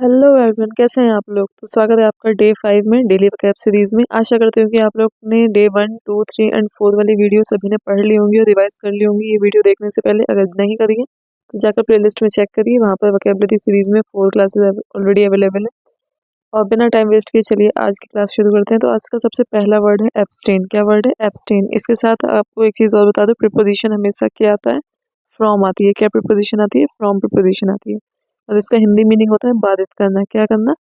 Hello everyone, कैसे हैं आप लोग। तो स्वागत है आपका डे 5 में डेली वोकैब सीरीज में। आशा करते हूँ कि आप लोग ने डे 1, 2, 3 एंड 4 वाली वीडियो सभी ने पढ़ ली होंगी और रिवाइज कर ली होंगी। ये वीडियो देखने से पहले अगर नहीं करी है तो जाकर प्लेलिस्ट में चेक करिए, वहाँ पर वोकैबुलरी सीरीज में 4 क्लासेस ऑलरेडी अवेलेबल है। और बिना टाइम वेस्ट किए चलिए आज की क्लास शुरू करते हैं। तो आज का सबसे पहला वर्ड है एब्सटेन। क्या वर्ड है? एब्सटेन। इसके साथ आपको एक चीज़ और बता दो, प्रीपोजिशन हमेशा क्या आता है? फ्रॉम आती है। क्या प्रीपोजिशन आती है? फ्रॉम प्रीपोजिशन आती है। और इसका हिंदी मीनिंग होता है बाधित करना। क्या करना?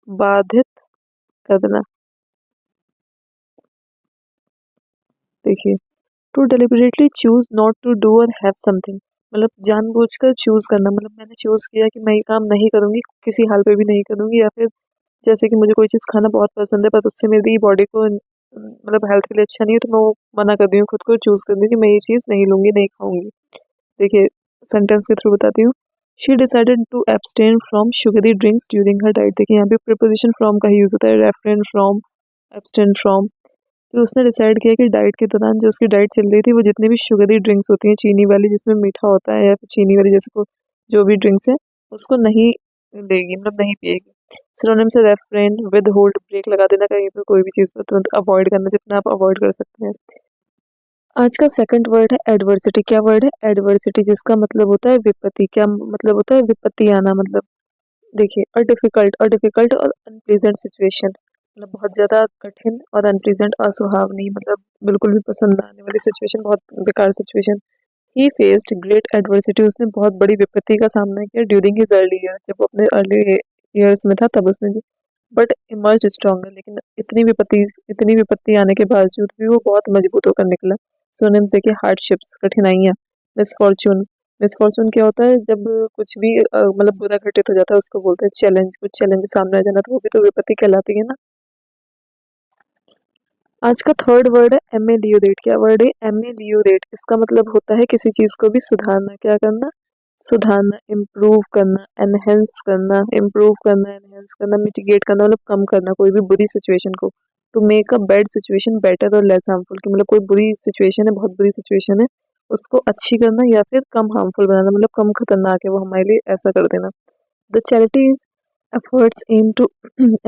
बाधित करना। देखिए, to deliberately choose not to do और हैव समथिंग, मतलब जानबूझकर चूज करना। मतलब मैंने चूज किया कि मैं ये काम नहीं करूंगी, किसी हाल पे भी नहीं करूंगी। या फिर जैसे कि मुझे कोई चीज़ खाना बहुत पसंद है पर उससे मेरी बॉडी को मतलब हेल्थ के लिए अच्छा नहीं है, तो मैं वो मना कर दी हूँ, खुद को चूज कर दी कि मैं ये चीज़ नहीं लूंगी, नहीं खाऊंगी। देखिए, सेंटेंस के थ्रू बताती हूँ। She decided to abstain from sugary drinks during her diet. देखिए, यहाँ पे प्रीपोजिशन फ्रॉम का ही यूज होता है, रेफरेन फ्रॉम, एब्सटेन फ्रॉम। फिर उसने डिसाइड किया कि डाइट के दौरान जो उसकी डाइट चल रही थी, वो जितनी भी शुगरी ड्रिंक्स होती हैं, चीनी वाली जिसमें मीठा होता है, या फिर चीनी वाली जैसे को जो भी ड्रिंक्स है, उसको नहीं लेगी, मतलब नहीं पिएगी। सिनोनिम से रेफ्रेन, विद होल्ड, ब्रेक लगा देना, कहीं पर कोई भी चीज़ को तुरंत अवॉइड करना, जितना आप अवॉइड कर सकते हैं। आज का सेकंड वर्ड है एडवर्सिटी। क्या वर्ड है? एडवर्सिटी, जिसका मतलब होता है विपत्ति। क्या मतलब होता है? विपत्ति आना। मतलब देखिए, अ डिफिकल्ट और अनप्लीजेंट सिचुएशन, मतलब बहुत ज़्यादा कठिन और अनप्लीजेंट, असुहावनी, मतलब बिल्कुल भी पसंद ना आने वाली सिचुएशन, बहुत बेकार सिचुएशन। ही फेस्ड ग्रेट एडवर्सिटी, उसने बहुत बड़ी विपत्ति का सामना किया ड्यूरिंग हिज अर्ली ईयर, जब वो अपने अर्ली ईयर्स में था तब उसने। बट इमर्ज स्ट्रॉन्गर, लेकिन इतनी विपत्ति आने के बावजूद भी वो बहुत मजबूत होकर निकला। सोनेम्स देखिए, हार्डशिप्स, कठिनाइयाँ। मिसफॉर्चून, मिसफॉर्चून क्या होता है? जब कुछ भी मतलब बुरा घटित हो जाता है उसको बोलते हैं चैलेंज। कुछ चैलेंज सामने आ जाना, तो वो भी तो विपत्ति कहलाती है ना। आज का थर्ड वर्ड है एमेलियोरेट। क्या वर्ड है? एमेलियोरेट। इसका मतलब होता है किसी चीज को भी सुधारना। क्या करना? सुधारना, इम्प्रूव करना, एनहेंस करना, इम्प्रूव करना, एनहेंस करना, मिटिगेट करना, मतलब कम करना कोई भी बुरी सिचुएशन को। To make a bad situation better और लेस हार्मफुल, की मतलब कोई बुरी सिचुएशन है, बहुत बुरी सिचुएशन है, उसको अच्छी करना या फिर कम हार्मफुल बनाना, मतलब कम खतरनाक है वो हमारे लिए, ऐसा कर देना। The charities efforts aim to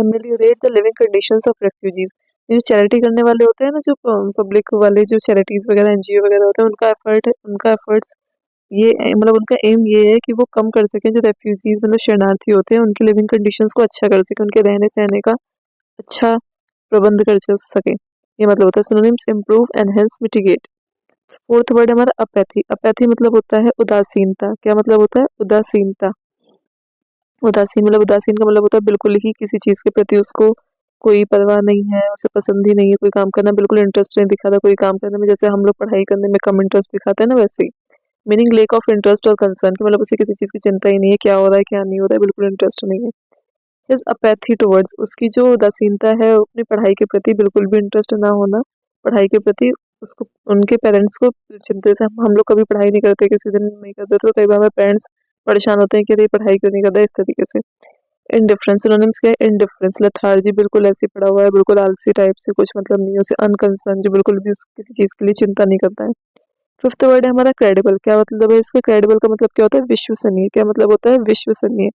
ameliorate the living conditions of refugees। ये जो चैरिटी करने वाले होते हैं ना, जो पब्लिक वाले, जो चैरिटीज वगैरह, एनजीओ वगैरह होते हैं, उनका एफर्ट है, उनका एफर्ट्स ये मतलब उनका एम ये है कि वो कम कर सकें, जो रेफ्यूजीज मतलब शरणार्थी होते हैं, उनकी लिविंग कंडीशंस को अच्छा कर सके, उनके रहने सहने का अच्छा प्रबंध कर सके। ये मतलब होता है synonyms, improve, enhance, mitigate. Fourth word है हमारा अपैथी। अपैथी मतलब होता है उदासीनता। क्या मतलब होता है? उदासीनता। उदासीन मतलब, उदासीन का मतलब होता है बिल्कुल ही किसी चीज के प्रति उसको कोई परवाह नहीं है, उसे पसंद ही नहीं है कोई काम करना, बिल्कुल इंटरेस्ट नहीं दिखाता कोई काम करने में। जैसे हम लोग पढ़ाई करने में कम इंटरेस्ट दिखाते हैं ना, वैसे ही। मीनिंग लेक ऑफ इंटरेस्ट और कंसर्न, कि मतलब उसे किसी चीज की चिंता ही नहीं है, क्या हो रहा है क्या नहीं हो रहा है, बिल्कुल इंटरेस्ट नहीं है। हिज अपैथी टुवर्ड्स, उसकी जो उदासीनता है अपनी पढ़ाई के प्रति, बिल्कुल भी इंटरेस्ट ना होना पढ़ाई के प्रति। उसको, उनके पेरेंट्स को चिंता से, हम लोग कभी पढ़ाई नहीं करते, किसी दिन नहीं करते, तो कई बार हमारे पेरेंट्स परेशान होते हैं कि अरे पढ़ाई क्यों नहीं कर रहा है, इस तरीके से। इंडिफरेंस, सिनोनिम्स क्या है? इंडिफरेंस, लेथार्जी, बिल्कुल ऐसे पड़ा हुआ है, बिल्कुल आलसी टाइप से, कुछ मतलब नहीं है उसे। अनकंसर्न, जो बिल्कुल भी उस किसी चीज के लिए चिंता नहीं करता है। फिफ्थ वर्ड है हमारा क्रेडिबल। क्या मतलब है इसका? क्रेडिबल का मतलब क्या होता है? विश्वसनीय। क्या मतलब होता है? विश्वसनीय।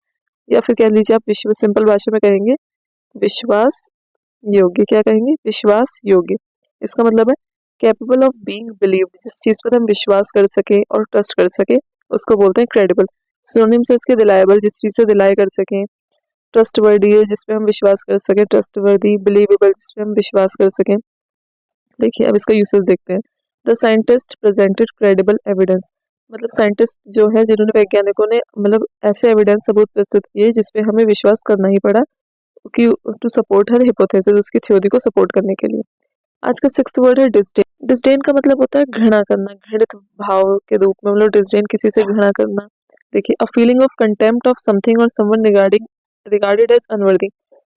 या फिर कह लीजिए आप विश्व, सिंपल भाषा में कहेंगे विश्वास योग्य। क्या कहेंगे? विश्वास योग्य। इसका मतलब है कैपेबल ऑफ बीइंग बिलीव्ड, जिस चीज पर हम विश्वास कर सके और ट्रस्ट कर सके उसको बोलते हैं क्रेडिबल। सिनोनिम से इसके रिलायबल, जिस चीज से रिलाई कर सकें। ट्रस्ट वर्दी है, जिसपे हम विश्वास कर सके, ट्रस्ट वर्दी। बिलीवेबल, जिसपे हम विश्वास कर सकें। देखिए, अब इसका यूसेज देखते हैं। The scientist presented credible evidence, मतलब साइंटिस्ट जो है, जिन्होंने, वैज्ञानिकों ने मतलब ऐसे एविडेंस, सबूत प्रस्तुत किए जिसपे हमें विश्वास करना ही पड़ा, कि टू सपोर्ट हर हिपोथेसिस, उसकी थ्योरी को सपोर्ट करने के लिए। आज का सिक्स्थ वर्ड है डिस्डेन। डिस्डेन का मतलब होता है घृणा करना, घृणित भाव के रूप में, मतलब डिस्डेन, किसी से घृणा करना। देखिए, a feeling of contempt of something और समवन रिगार्डेड एज अनवर्दी,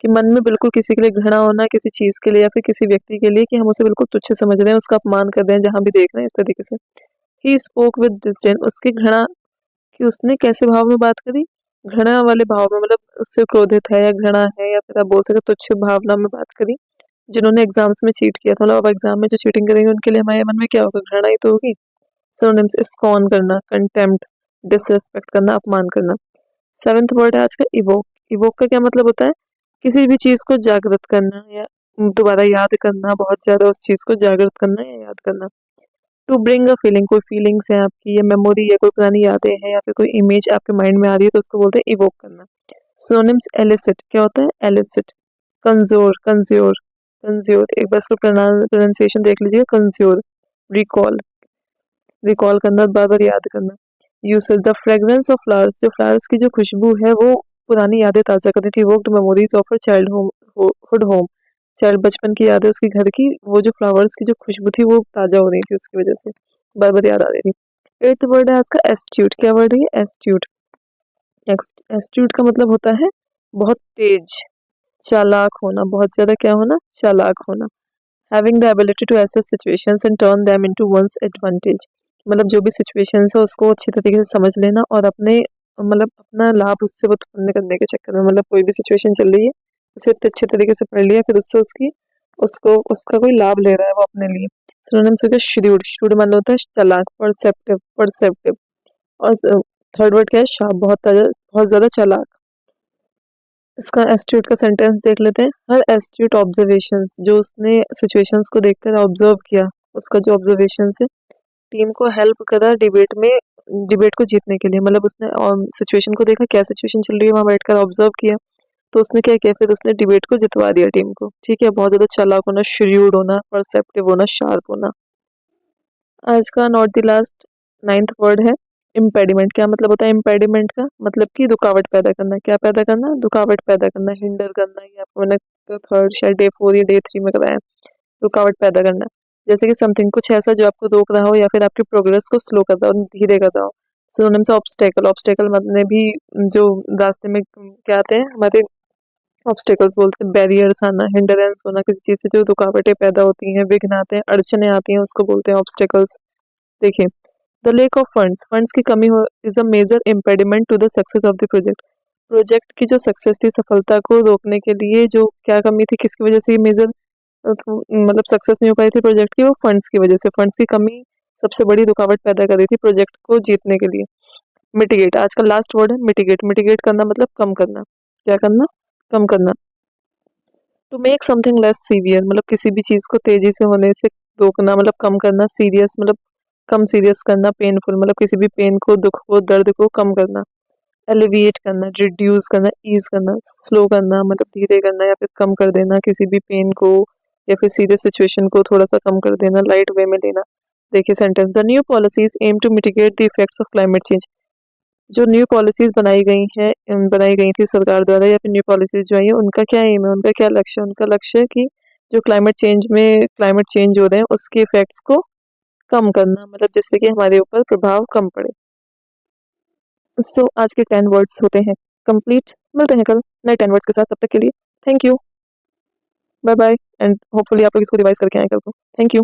कि मन में बिल्कुल किसी के लिए घृणा होना, किसी चीज के लिए या फिर किसी व्यक्ति के लिए, कि हम उसे बिल्कुल तुच्छ समझ रहे हैं, उसका अपमान कर रहे हैं जहां भी देख रहे हैं, इस तरीके से। ही स्पोक विद डिस्डेन, उसकी घृणा, कि उसने कैसे भाव में बात करी? घृणा वाले भाव में, मतलब उससे क्रोधित है या घृणा है, या फिर आप बोल सकते हो तुच्छ भावना में बात करी। जिन्होंने एग्जाम्स में चीट किया था, मतलब अब एग्जाम में जो चीटिंग करेंगे उनके लिए हमारे मन में क्या होगा? घृणा ही तो होगी। सिनोनिम्स, स्कॉन करना, कंटेम्प्ट, डिसरेस्पेक्ट करना, अपमान करना। सेवेंथ वर्ड है आज का इवोक। इवोक का क्या मतलब होता है? किसी भी चीज को जागृत करना या दोबारा याद करना, बहुत ज्यादा उस चीज को जागृत करना या याद करना। टू ब्रिंग अ फीलिंग, कोई फीलिंग्स है आपकी या मेमोरी या कोई पुरानी यादें हैं या फिर कोई इमेज आपके माइंड में आ रही है तो उसको बोलते हैं इवोक करना। सिनोनिम्स एलिसिट, क्या होता है? एलिसिट, कंज्योर, कंज्योर, कंज्योर, एक बार इसको प्रोनाउंसिएशन देख लीजिए, कंज्योर, रिकॉल, रिकॉल करना, बार बार याद करना। Usage, the fragrance of flowers, जो फ्लावर्स की जो खुशबू है वो पुरानी यादें ताज़ा कर देती है। Evoked memories of child home, hood home, child बचपन की यादें उसकी घर की, वो जो फ्लावर्स की जो खुशबू थी वो ताज़ा हो रही थी उसकी वजह से, बार बार याद आ रही थी। एट्थ वर्ड है आज का एस्ट्यूट, क्या वर्ड है? एस्ट्यूट। एस्ट्यूट का मतलब होता है बहुत तेज, चालाक होना, बहुत ज्यादा क्या होना? चालाक होना। Having the ability to assess situations and turn them into one's advantage, मतलब जो भी सिचुएशंस है उसको अच्छी तरीके से समझ लेना और अपने मतलब अपना लाभ उससे उत्पन्न करने के चक्कर में, मतलब कोई भी सिचुएशन चल रही है उसे इतने अच्छे तरीके से पढ़ लिया फिर उससे उसको उसका कोई लाभ ले रहा है वो अपने लिए। सिनोनिम्स हो गया श्रूड, श्रूड मतलब होता है चालाक, परसेप्टिव, परसेप्टिव। और थर्ड वर्ड क्या है? शार्प, बहुत ज्यादा चालाक। इसका एस्ट्यूट का सेंटेंस देख लेते हैं। हर एस्ट्यूट ऑब्जर्वेशंस, जो उसने सिचुएशंस को देखकर ऑब्जर्व किया, उसका जो ऑब्जर्वेशन है टीम को हेल्प करा डिबेट में, डिबेट को जीतने के लिए, मतलब उसने सिचुएशन को देखा क्या सिचुएशन चल रही है, वहां बैठकर ऑब्जर्व किया तो उसने क्या किया, फिर उसने डिबेट को जितवा दिया टीम को। ठीक है, बहुत ज्यादा चालाक होना, श्रीयूड होना, परसेप्टिव होना, शार्प होना। आज का not the last, ninth word है इम्पेडिमेंट। क्या मतलब होता है इम्पेडिमेंट का? मतलब कि रुकावट पैदा करना। क्या पैदा करना? रुकावट पैदा करना, हिंडर करना। ये आपको मैंने थर्ड शायद डे 4 या डे 3 में कराया। रुकावट पैदा करना, जैसे कि समथिंग, कुछ ऐसा जो आपको रोक रहा हो या फिर आपकी प्रोग्रेस को स्लो कर रहा हो, धीरे कर रहा हो। सिनोनिम्स ऑब्स्टेकल, ऑब्स्टेकल मतलब भी जो रास्ते में क्या आते हैं हमारे, ऑब्स्टेकल्स बोलते हैं, बैरियर्स आना, हिंडरेंस होना, किसी चीज से जो रुकावटें पैदा होती हैं, विघ्न आते हैं, अड़चने आती हैं, उसको बोलते हैं ऑब्स्टेकल्स। देखिए, the lack of funds, funds की कमी हो is a major impediment to the success of the project. Project की जो सक्सेस थी, सफलता को रोकने के लिए जो क्या कमी थी, किसकी वजह से ये मेजर मतलब सक्सेस नहीं हो पाई थी प्रोजेक्ट की, वो फंड्स की वजह से, फंड्स की कमी सबसे बड़ी रुकावट पैदा कर रही थी प्रोजेक्ट को जीतने के लिए। मिटिगेट, आज का लास्ट वर्ड है मिटिगेट, मिटिगेट करना मतलब कम करना। क्या करना? कम करना। To make something less severe, मतलब किसी भी चीज को तेजी से होने से रोकना, मतलब कम करना। सीरियस मतलब कम सीरियस करना। पेनफुल मतलब किसी भी पेन को, दुख को, दर्द को कम करना। एलिविएट करना, रिड्यूस करना, ईज करना। स्लो करना मतलब धीरे करना या फिर कम कर देना किसी भी पेन को या फिर सीरियस सिचुएशन को थोड़ा सा कम कर देना, लाइट वे में लेना। देखिए sentence, the new policies aim to mitigate the effects of climate change. जो न्यू पॉलिसीज बनाई गई हैं, बनाई गई थी सरकार द्वारा, या फिर न्यू पॉलिसीज जो आई है उनका क्या एम है, उनका क्या लक्ष्य है? उनका लक्ष्य है कि जो क्लाइमेट चेंज हो रहे हैं उसके इफेक्ट्स को कम करना, मतलब जिससे कि हमारे ऊपर प्रभाव कम पड़े। सो आज के 10 वर्ड्स होते हैं कंप्लीट। मिलते हैं कल नए 10 वर्ड्स के साथ, तब तक के लिए thank you, bye bye, and hopefully आप लोग इसको रिवाइज करके आए कल को। Thank you.